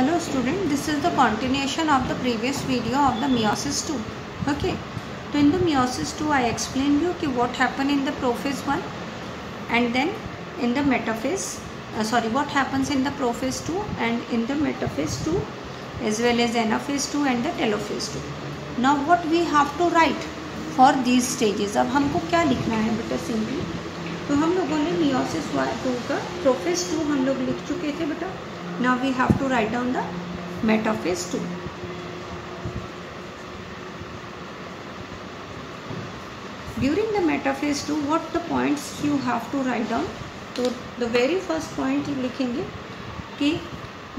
Hello student, this is the continuation of the previous video of the meiosis 2. Okay, so in the meiosis 2 I explained you what happened in the prophase 1 and then in the metaphase, what happens in the prophase 2 and in the metaphase 2 as well as anaphase 2 and the telophase 2. Now what we have to write for these stages? अब हमको क्या लिखना है बेटा simply? तो हम लोगों ने meiosis 2 का prophase 2 हम लोग लिख चुके थे बेटा. Now we have to write down the metaphase 2. During the metaphase 2, what the points you have to write down? So the very first point you लिखेंगे कि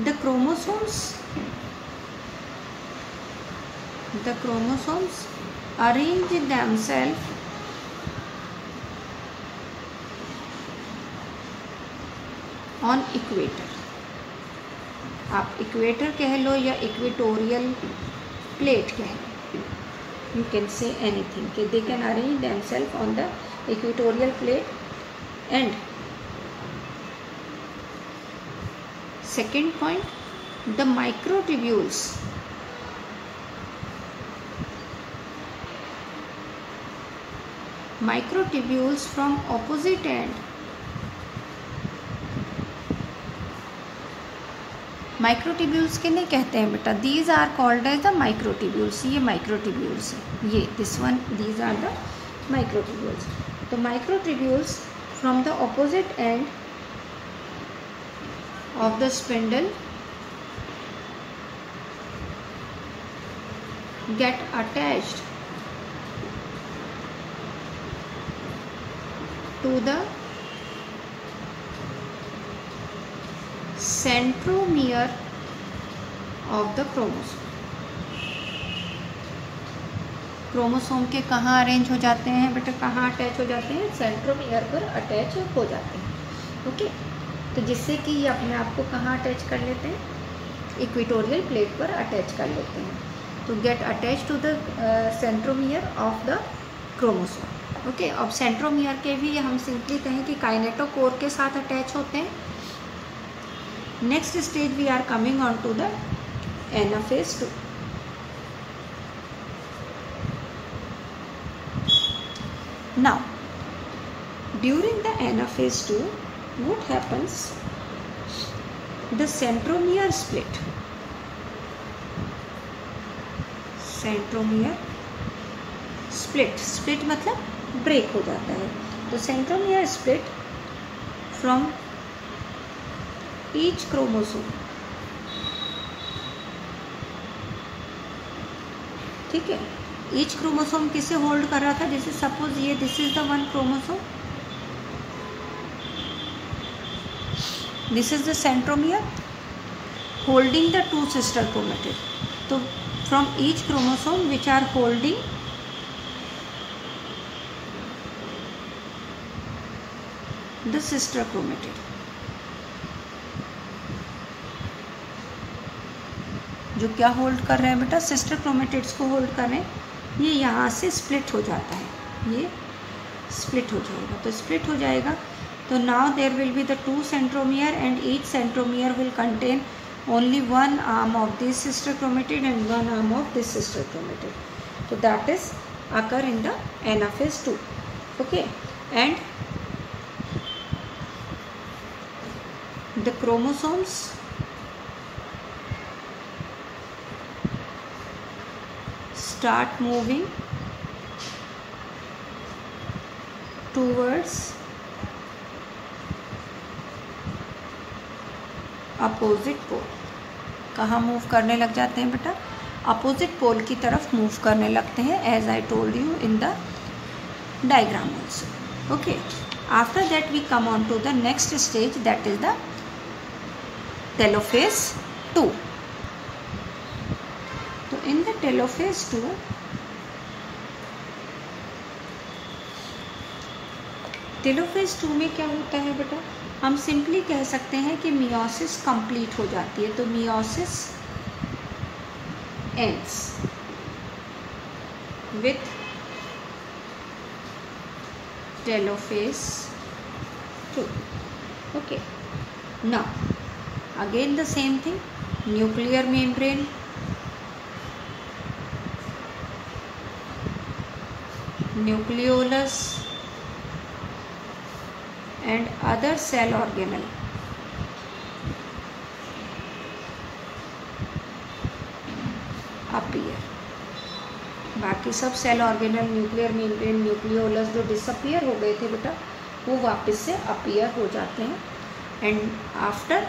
the chromosomes arrange themselves on equator. आप equator कह लो या equatorial plate कह लो, you can say anything कि they can arrange themselves on the equatorial plate. And second point, the microtubules from opposite end. Microtubules के नहीं कहते हैं बेटा, these are called as the microtubules. ये माइक्रोट्यूब्यूल्स है, ये this one, these are the microtubules. तो microtubules from the opposite end of the spindle get attached to the centromere of the chromosome. Chromosome के कहाँ अरेंज हो जाते हैं बेटा, कहाँ अटैच हो जाते हैं? सेंट्रोमियर पर अटैच हो जाते हैं. ओके, तो जिससे कि ये अपने आप को कहाँ अटैच कर लेते हैं? इक्वेटोरियल प्लेट पर अटैच कर लेते हैं. तो get attach to the centromere of the chromosome. Okay, अब सेंट्रोमियर के भी हम सिंपली कहें कि काइनेटोकोर के साथ अटैच होते हैं. Next stage we are coming on to the anaphase 2. Now during the anaphase 2 what happens? The centromere split. Centromere split मतलब ब्रेक हो जाता है. तो centromere split from each chromosome. ठीक है, each chromosome किसे होल्ड कर रहा था? जैसे सपोज ये this is the one chromosome, this is the centromere holding the two sister chromatid. तो from each chromosome which are holding the sister chromatid. जो क्या होल्ड कर रहे हैं बेटा? सिस्टर क्रोमेटिड्स को होल्ड कर रहे हैं. ये यहाँ से स्प्लिट हो जाता है, ये स्प्लिट हो जाएगा. तो स्प्लिट हो जाएगा तो now there will be the two centromere and each centromere will contain only one arm of this sister chromatid and one arm of this sister chromatid. तो that is occur in the anaphase 2. Okay, and the chromosomes start moving towards opposite pole. कहाँ move करने लग जाते हैं बेटा? Opposite pole की तरफ move करने लगते हैं, as I told you in the diagram also. Okay, after that we come on to the next stage, that is the telophase 2. In the telophase 2, telophase 2 में क्या होता है बेटा? हम सिंपली कह सकते हैं कि meiosis कंप्लीट हो जाती है. तो meiosis ends with telophase 2. Okay, now again the same thing. nuclear membrane, nucleolus, and other cell organelle. Appear. बाकी सब cell organelle, nuclear membrane, nucleolus जो डिसअपियर हो गए थे बेटा, वो वापस से अपीयर हो जाते हैं. And after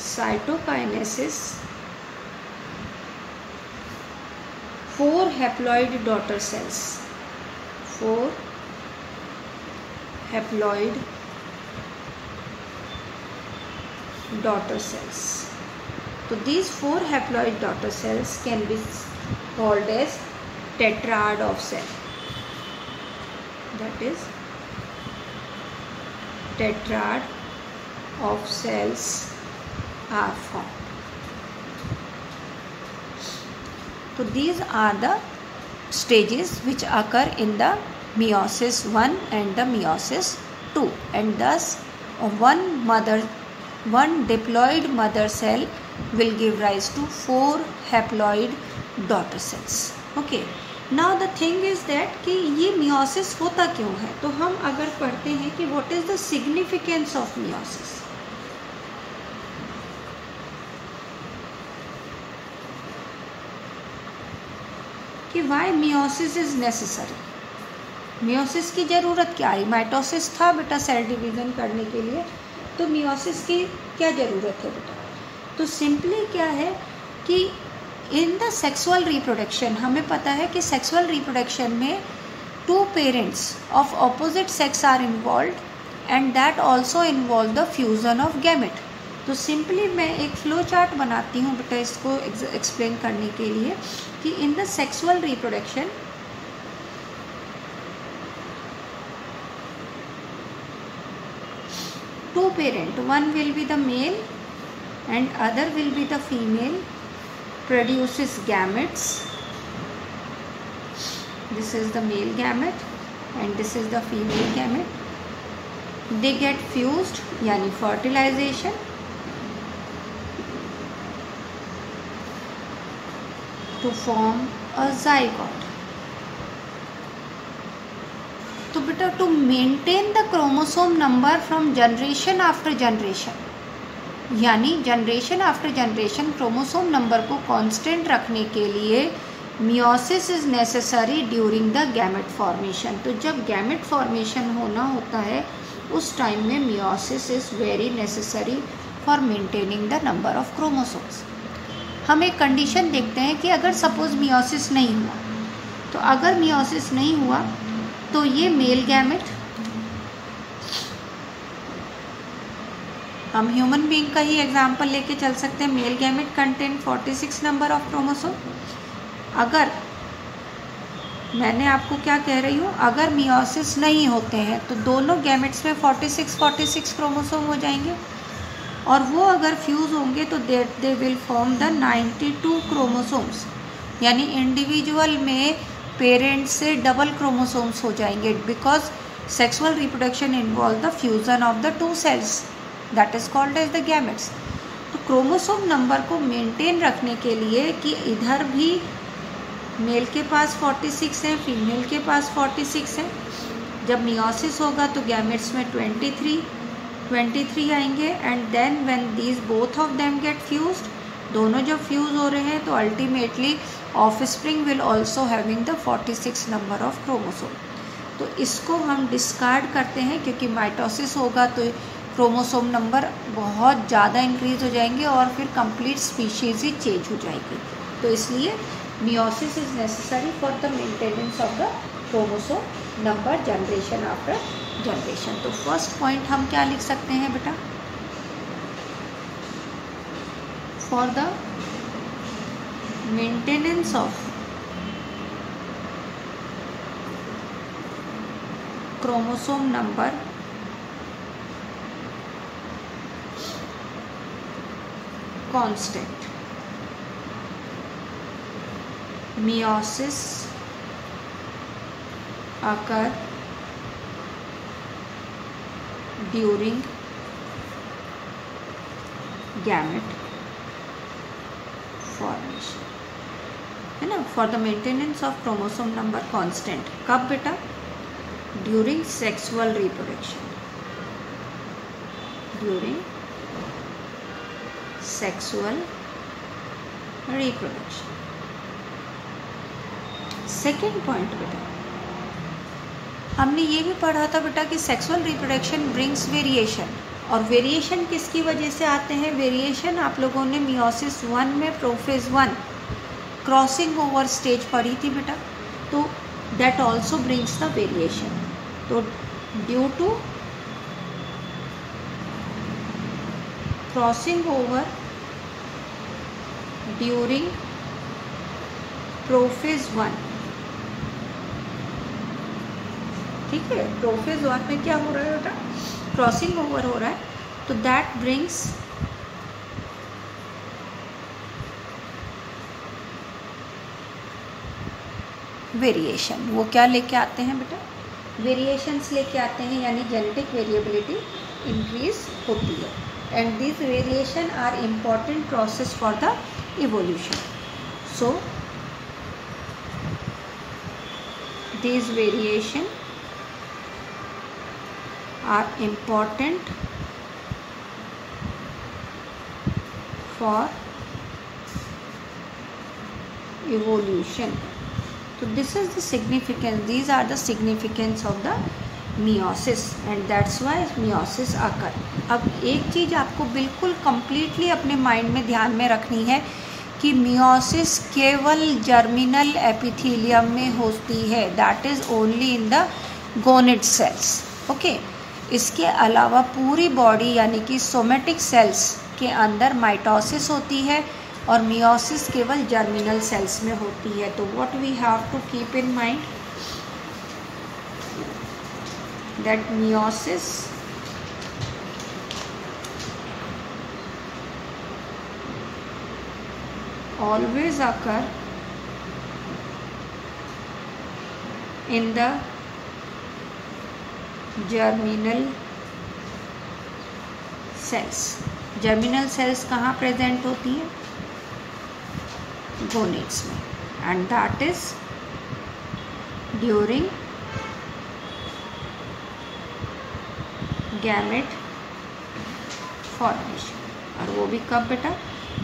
cytokinesis 4 haploid daughter cells, 4 haploid daughter cells. So these 4 haploid daughter cells can be called as tetrad of cell. That is, tetrad of cells are formed. So these are the stages which occur in the meiosis 1 and the meiosis 2, and thus one diploid mother cell will give rise to 4 haploid daughter cells. Okay. Now the thing is that कि ये meiosis होता क्यों है, तो हम अगर पढ़ते हैं कि what is the significance of meiosis. कि why meiosis is necessary. meiosis की ज़रूरत क्या है. माइटोसिस था बेटा सेल डिवीज़न करने के लिए, तो meiosis की क्या ज़रूरत है बेटा. तो सिंपली क्या है कि इन द सेक्सुअल रिप्रोडक्शन, हमें पता है कि सेक्सुअल रिप्रोडक्शन में 2 parents of opposite sex are involve and that also involve the fusion of gamete. तो सिंपली मैं एक फ्लो चार्ट बनाती हूँ बेटा इसको एक्सप्लेन करने के लिए कि in the sexual reproduction two parent, one will be the male and other will be the female, produces gametes. This is the male gamete and this is the female gamete. They get fused यानी fertilization, to form a zygote. तो बेटा to maintain the chromosome number from generation after generation, यानी generation after generation chromosome number को constant रखने के लिए meiosis is necessary during the gamete formation. तो जब गैमेट फॉर्मेशन होना होता है उस टाइम में meiosis is very necessary for maintaining the number of chromosomes. हम एक कंडीशन देखते हैं कि अगर सपोज मियोसिस नहीं हुआ, तो अगर मियोसिस नहीं हुआ तो ये मेल गैमेट, हम ह्यूमन बीइंग का ही एग्जांपल लेके चल सकते हैं. Male gamete contain 46 number of chromosome. अगर मैंने आपको क्या कह रही हूँ, अगर मियोसिस नहीं होते हैं तो दोनों गैमेट्स में 46 क्रोमोसोम हो जाएंगे, और वो अगर फ्यूज़ होंगे तो they will form the 92 chromosomes, यानी इंडिविजुअल में पेरेंट्स से डबल क्रोमोसोम्स हो जाएंगे, because sexual reproduction involve the fusion of the 2 cells, that is called as the gametes. तो क्रोमोसोम नंबर को मेंटेन रखने के लिए कि इधर भी मेल के पास 46 हैं, फीमेल के पास 46 हैं, जब मियोसिस होगा तो गैमेट्स में 23 आएंगे, and then when these both of them get fused, दोनों जब फ्यूज़ हो रहे हैं तो ultimately offspring will also having the 46 number of chromosome. तो इसको हम डिस्कार्ड करते हैं क्योंकि माइटोसिस होगा तो क्रोमोसोम नंबर बहुत ज़्यादा इंक्रीज हो जाएंगे और फिर कंप्लीट स्पीशीज़ ही चेंज हो जाएगी. तो इसलिए meiosis is necessary for the maintenance of the chromosome number generation after generation. तो फर्स्ट पॉइंट हम क्या लिख सकते हैं बेटा, for the maintenance of chromosome number constant, meiosis occur during gamete formation, है ना, for the maintenance of chromosome number constant. कब बेटा? During sexual reproduction, during sexual reproduction. Second point बेटा, हमने ये भी पढ़ा था बेटा कि सेक्सुअल रिप्रोडक्शन ब्रिंग्स वेरिएशन, और वेरिएशन किसकी वजह से आते हैं? वेरिएशन आप लोगों ने मियोसिस 1 में प्रोफेज 1 क्रॉसिंग ओवर स्टेज पढ़ी थी बेटा, तो that also brings the variation. तो due to crossing over during prophase 1, ठीक है, प्रोफेज 1 में क्या हो रहा है बेटा? क्रॉसिंग ओवर हो रहा है, तो दैट ब्रिंग्स वेरिएशन। वो क्या लेके आते हैं बेटा? वेरिएशंस लेके आते हैं, यानी जेनेटिक वेरिएबिलिटी इंक्रीज होती है, and this variation are important process for the evolution. So this variation are important for evolution. So this is the significance, these are the significance of the meiosis, and that's why meiosis occur. अब एक चीज़ आपको बिल्कुल completely अपने mind में ध्यान में रखनी है कि meiosis केवल जर्मिनल एपिथेलियम में होती है, that is only in the gonid cells, okay? इसके अलावा पूरी बॉडी यानी कि सोमेटिक सेल्स के अंदर माइटोसिस होती है, और मियोसिस केवल जर्मिनल सेल्स में होती है। तो what we have to keep in mind that meiosis always occur in the germinal cells. Germinal cells कहाँ प्रेजेंट होती है? गोनेड्स में, and that is during gamete formation. और वो भी कब बेटा?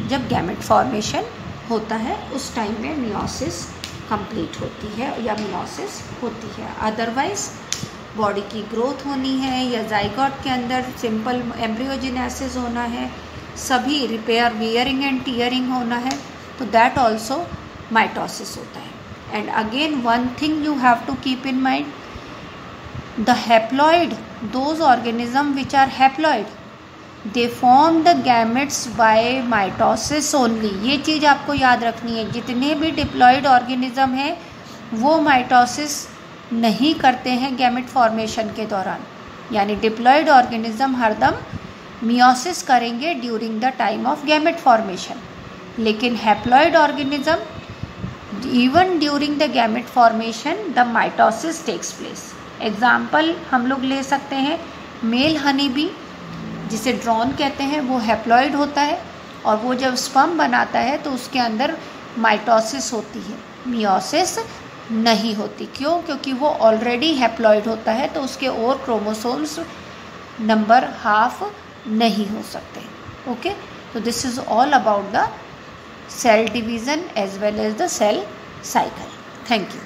जब गैमेट फॉर्मेशन होता है उस टाइम में मियोसिस कंप्लीट होती है या मियोसिस होती है। अदरवाइज बॉडी की ग्रोथ होनी है या जाइगोट के अंदर सिंपल एम्ब्रियोजेनेसिस होना है, सभी रिपेयर वियरिंग एंड टीयरिंग होना है, तो दैट ऑल्सो माइटोसिस होता है। And again one thing you have to keep in mind, the haploid, those organism which are haploid, they form the gametes by mitosis only. ये चीज़ आपको याद रखनी है, जितने भी डिप्लॉइड ऑर्गेनिज्म हैं वो माइटोसिस नहीं करते हैं गैमेट फॉर्मेशन के दौरान, यानी डिप्लॉइड ऑर्गेनिज्म हरदम मियोसिस करेंगे during the time of gamete formation, लेकिन haploid organism even during the gamete formation the mitosis takes place. Example हम लोग ले सकते हैं, मेल हनी बी जिसे ड्रोन कहते हैं, वो हैप्लॉइड होता है, और वो जब स्पर्म बनाता है तो उसके अंदर माइटोसिस होती है, मियोसिस नहीं होती। क्यों? क्योंकि वो ऑलरेडी हैप्लॉइड होता है, तो उसके और क्रोमोसोम्स नंबर हाफ नहीं हो सकते। ओके, तो this is all about the cell division as well as the cell cycle. Thank you.